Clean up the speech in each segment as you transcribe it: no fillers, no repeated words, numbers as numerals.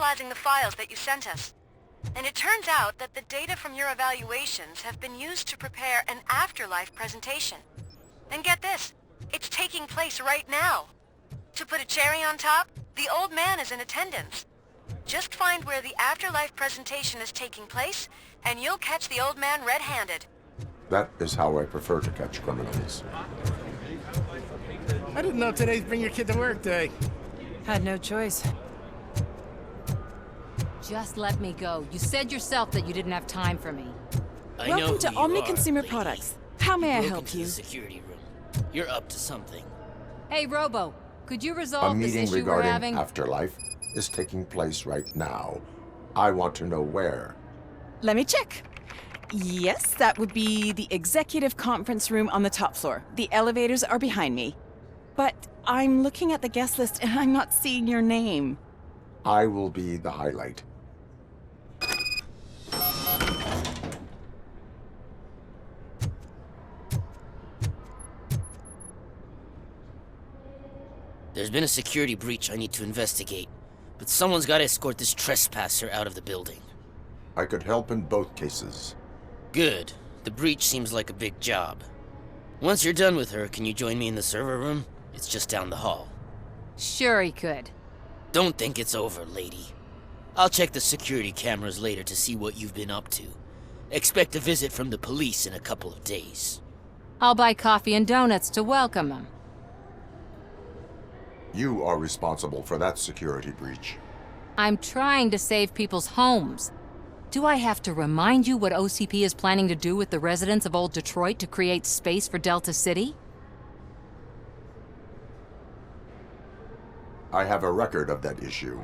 analyzing the files that you sent us. And it turns out that the data from your evaluations have been used to prepare an afterlife presentation. And get this, it's taking place right now. To put a cherry on top, the old man is in attendance. Just find where the afterlife presentation is taking place, and you'll catch the old man red-handed. That is how I prefer to catch criminals. I didn't know today's Bring Your Kid to Work Day. Had no choice. Just let me go. You said yourself that you didn't have time for me. Welcome to Omni Consumer Products. How may I help you? The security room. You're up to something. Hey, Robo, could you A resolve this meeting issue we're regarding having? afterlife is taking place right now. I want to know where. Let me check. Yes, that would be the executive conference room on the top floor. The elevators are behind me. But I'm looking at the guest list and I'm not seeing your name. I will be the highlight. There's been a security breach I need to investigate, but someone's got to escort this trespasser out of the building. I could help in both cases. Good. The breach seems like a big job. Once you're done with her, can you join me in the server room? It's just down the hall. Sure he could. Don't think it's over, lady. I'll check the security cameras later to see what you've been up to. Expect a visit from the police in a couple of days. I'll buy coffee and donuts to welcome him. You are responsible for that security breach. I'm trying to save people's homes. Do I have to remind you what OCP is planning to do with the residents of Old Detroit to create space for Delta City? I have a record of that issue.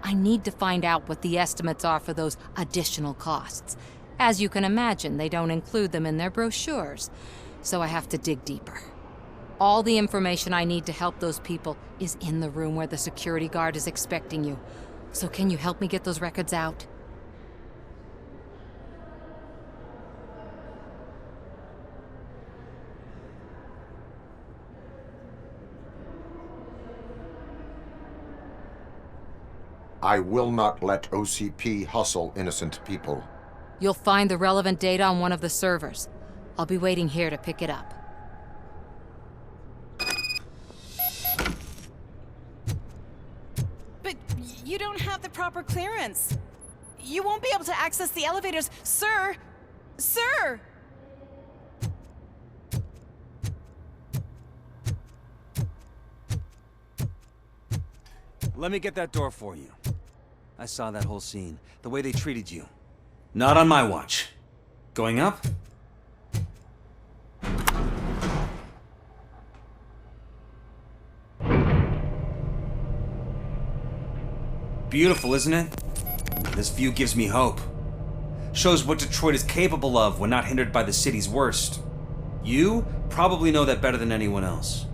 I need to find out what the estimates are for those additional costs. As you can imagine, they don't include them in their brochures, so I have to dig deeper. All the information I need to help those people is in the room where the security guard is expecting you. So can you help me get those records out? I will not let OCP hustle innocent people. You'll find the relevant data on one of the servers. I'll be waiting here to pick it up. But you don't have the proper clearance. You won't be able to access the elevators, sir! Sir! Let me get that door for you. I saw that whole scene. The way they treated you. Not on my watch. Going up? Beautiful, isn't it? This view gives me hope. Shows what Detroit is capable of when not hindered by the city's worst. You probably know that better than anyone else.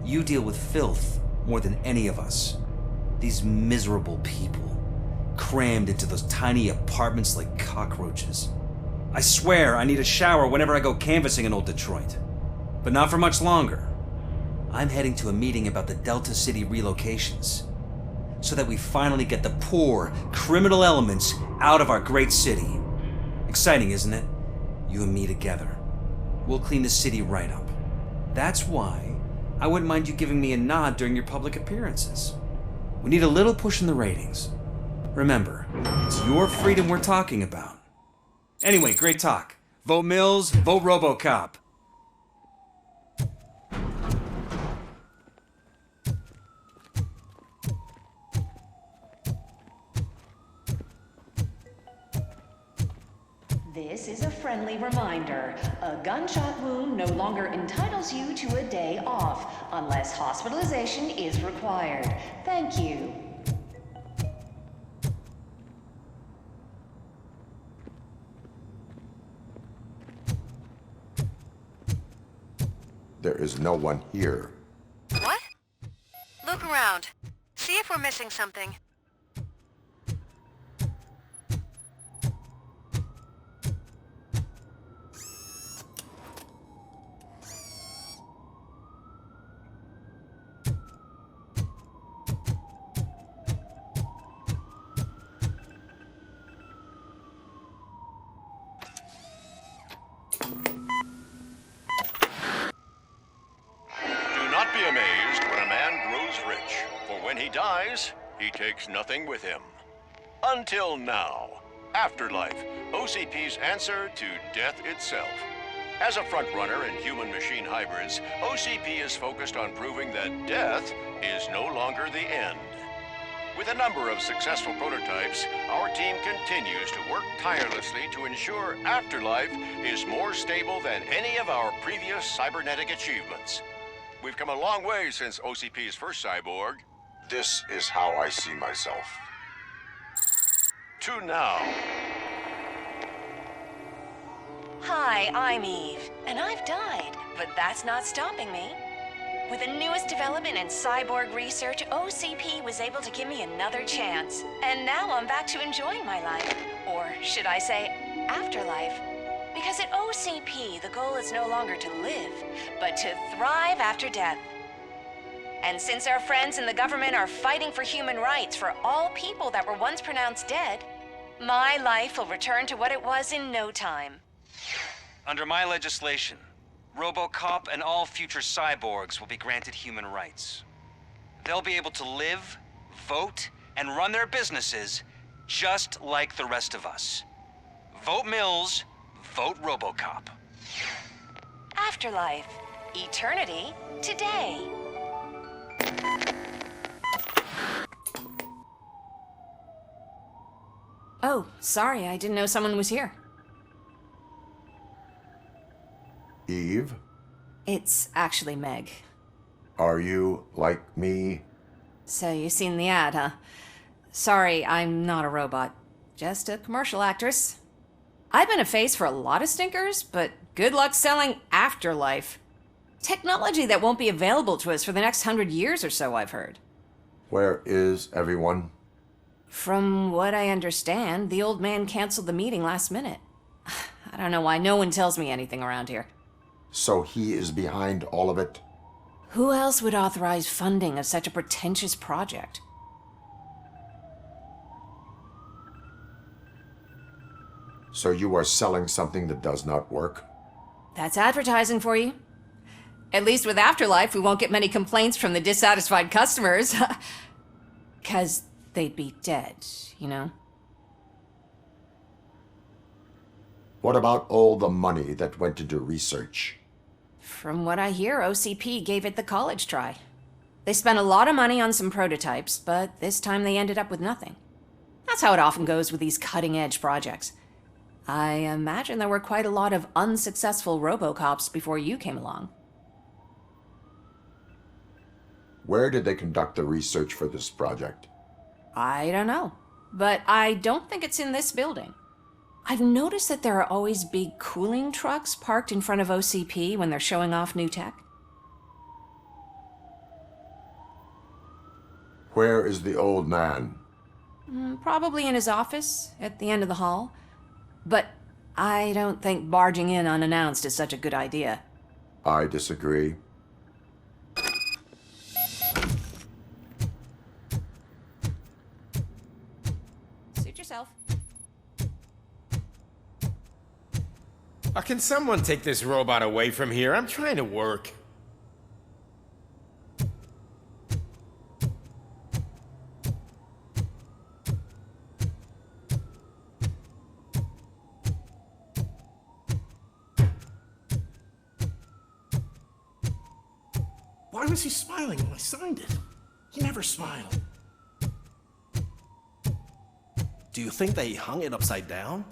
You deal with filth more than any of us. These miserable people, crammed into those tiny apartments like cockroaches. I swear I need a shower whenever I go canvassing in Old Detroit. But not for much longer. I'm heading to a meeting about the Delta City relocations, so that we finally get the poor, criminal elements out of our great city. Exciting, isn't it? You and me together. We'll clean the city right up. That's why I wouldn't mind you giving me a nod during your public appearances. We need a little push in the ratings. Remember, it's your freedom we're talking about. Anyway, great talk. Vote Mills, vote RoboCop. This is a friendly reminder. A gunshot wound no longer entitles you to a day off, unless hospitalization is required. Thank you. There is no one here. What? Look around. See if we're missing something. Do not be amazed when a man grows rich, for when he dies, he takes nothing with him. Until now. Afterlife, OCP's answer to death itself. As a frontrunner in human-machine hybrids, OCP is focused on proving that death is no longer the end. With a number of successful prototypes, our team continues to work tirelessly to ensure Afterlife is more stable than any of our previous cybernetic achievements. We've come a long way since OCP's first cyborg. This is how I see myself. To now. Hi, I'm Eve, and I've died, but that's not stopping me. With the newest development in cyborg research, OCP was able to give me another chance. And now I'm back to enjoying my life. Or should I say, afterlife. Because at OCP, the goal is no longer to live, but to thrive after death. And since our friends in the government are fighting for human rights for all people that were once pronounced dead, my life will return to what it was in no time. Under my legislation, RoboCop and all future cyborgs will be granted human rights. They'll be able to live, vote, and run their businesses just like the rest of us. Vote Mills, vote RoboCop. Afterlife. Eternity. Today. Oh, sorry, I didn't know someone was here. Eve, It's actually Meg. are you like me? So you've seen the ad, huh? Sorry, I'm not a robot. Just a commercial actress. I've been a face for a lot of stinkers, but good luck selling Afterlife. Technology that won't be available to us for the next 100 years or so, I've heard. Where is everyone? From what I understand, the old man canceled the meeting last minute. I don't know why no one tells me anything around here. So he is behind all of it? Who else would authorize funding of such a pretentious project? So you are selling something that does not work? That's advertising for you. At least with Afterlife, we won't get many complaints from the dissatisfied customers. 'Cause they'd be dead, you know? What about all the money that went into research? From what I hear, OCP gave it the college try. They spent a lot of money on some prototypes, but this time they ended up with nothing. That's how it often goes with these cutting-edge projects. I imagine there were quite a lot of unsuccessful RoboCops before you came along. Where did they conduct the research for this project? I don't know, but I don't think it's in this building. I've noticed that there are always big cooling trucks parked in front of OCP when they're showing off new tech. Where is the old man? Probably in his office, at the end of the hall. But I don't think barging in unannounced is such a good idea. I disagree. Suit yourself. Can someone take this robot away from here? I'm trying to work. Why was he smiling when I signed it? He never smiled. Do you think they hung it upside down?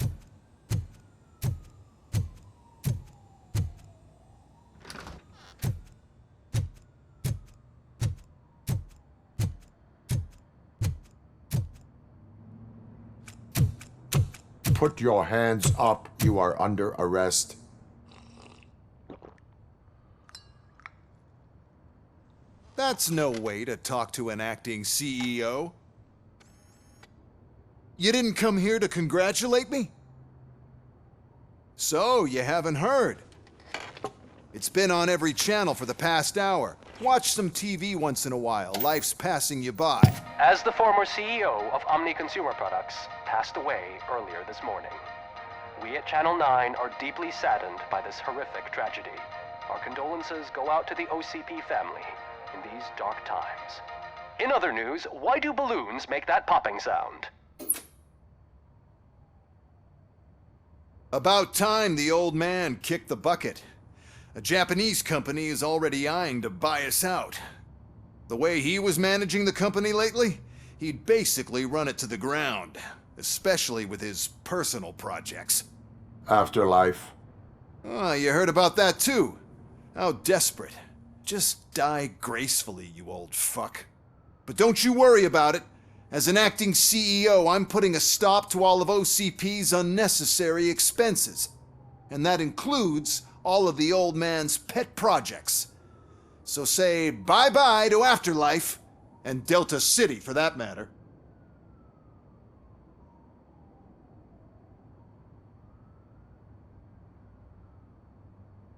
Put your hands up. You are under arrest. That's no way to talk to an acting CEO. You didn't come here to congratulate me? So, you haven't heard. It's been on every channel for the past hour. Watch some TV once in a while. Life's passing you by. As the former CEO of Omni Consumer Products passed away earlier this morning. We at Channel 9 are deeply saddened by this horrific tragedy. Our condolences go out to the OCP family in these dark times. In other news, why do balloons make that popping sound? About time the old man kicked the bucket. A Japanese company is already eyeing to buy us out. The way he was managing the company lately, he'd basically run it to the ground, especially with his personal projects. Afterlife. Oh, you heard about that too. How desperate. Just die gracefully, you old fuck. But don't you worry about it. As an acting CEO, I'm putting a stop to all of OCP's unnecessary expenses. And that includes all of the old man's pet projects. So say bye-bye to Afterlife, and Delta City for that matter.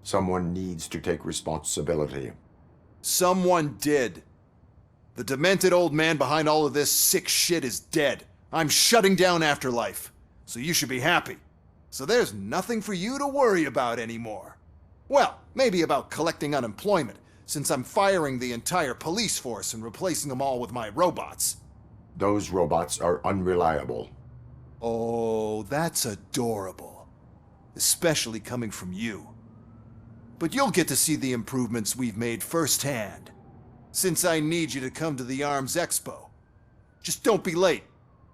Someone needs to take responsibility. Someone did. The demented old man behind all of this sick shit is dead. I'm shutting down Afterlife, so you should be happy. So there's nothing for you to worry about anymore. Well, maybe about collecting unemployment, since I'm firing the entire police force and replacing them all with my robots. Those robots are unreliable. Oh, that's adorable. Especially coming from you. But you'll get to see the improvements we've made firsthand, since I need you to come to the Arms Expo. Just don't be late.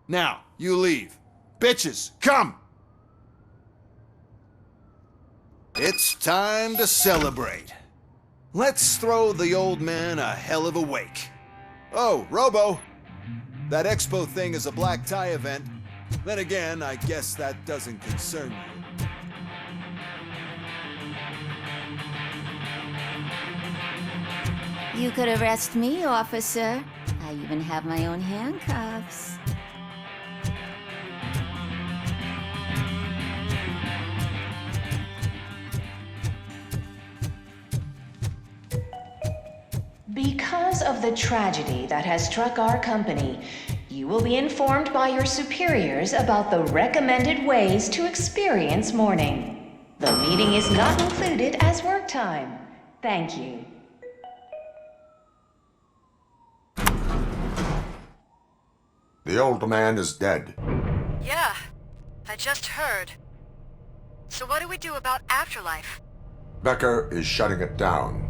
Now, you leave. Bitches, come! It's time to celebrate. Let's throw the old man a hell of a wake. Oh, Robo! That expo thing is a black tie event. Then again, I guess that doesn't concern you. You could arrest me, officer. I even have my own handcuffs. Because of the tragedy that has struck our company, you will be informed by your superiors about the recommended ways to experience mourning. The meeting is not included as work time. Thank you. The old man is dead. Yeah, I just heard. So what do we do about Afterlife? Becker is shutting it down.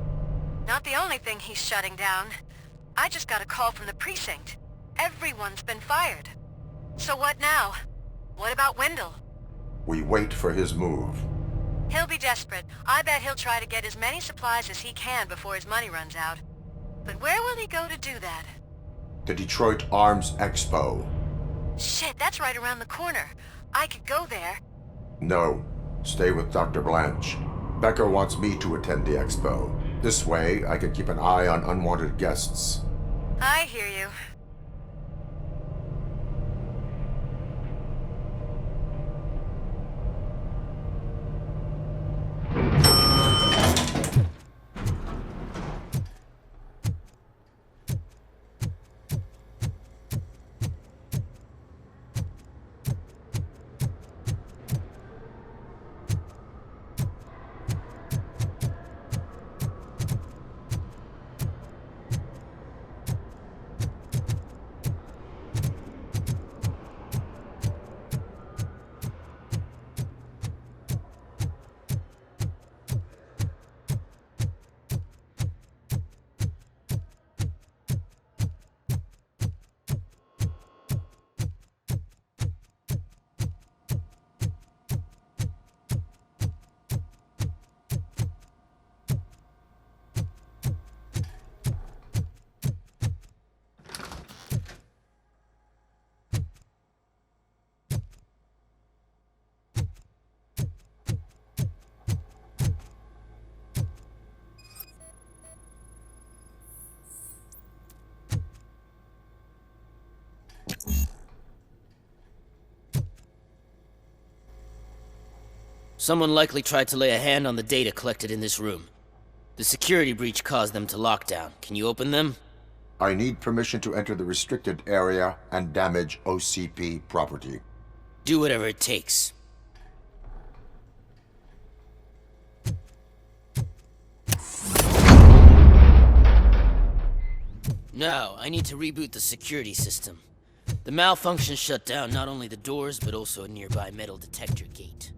Not the only thing he's shutting down. I just got a call from the precinct. Everyone's been fired. So what now? What about Wendell? We wait for his move. He'll be desperate. I bet he'll try to get as many supplies as he can before his money runs out. But where will he go to do that? The Detroit Arms Expo. Shit, that's right around the corner. I could go there. No, stay with Dr. Blanche. Becker wants me to attend the expo. This way, I can keep an eye on unwanted guests. I hear you. Someone likely tried to lay a hand on the data collected in this room. The security breach caused them to lock down. Can you open them? I need permission to enter the restricted area and damage OCP property. Do whatever it takes. No, I need to reboot the security system. The malfunction shut down not only the doors, but also a nearby metal detector gate.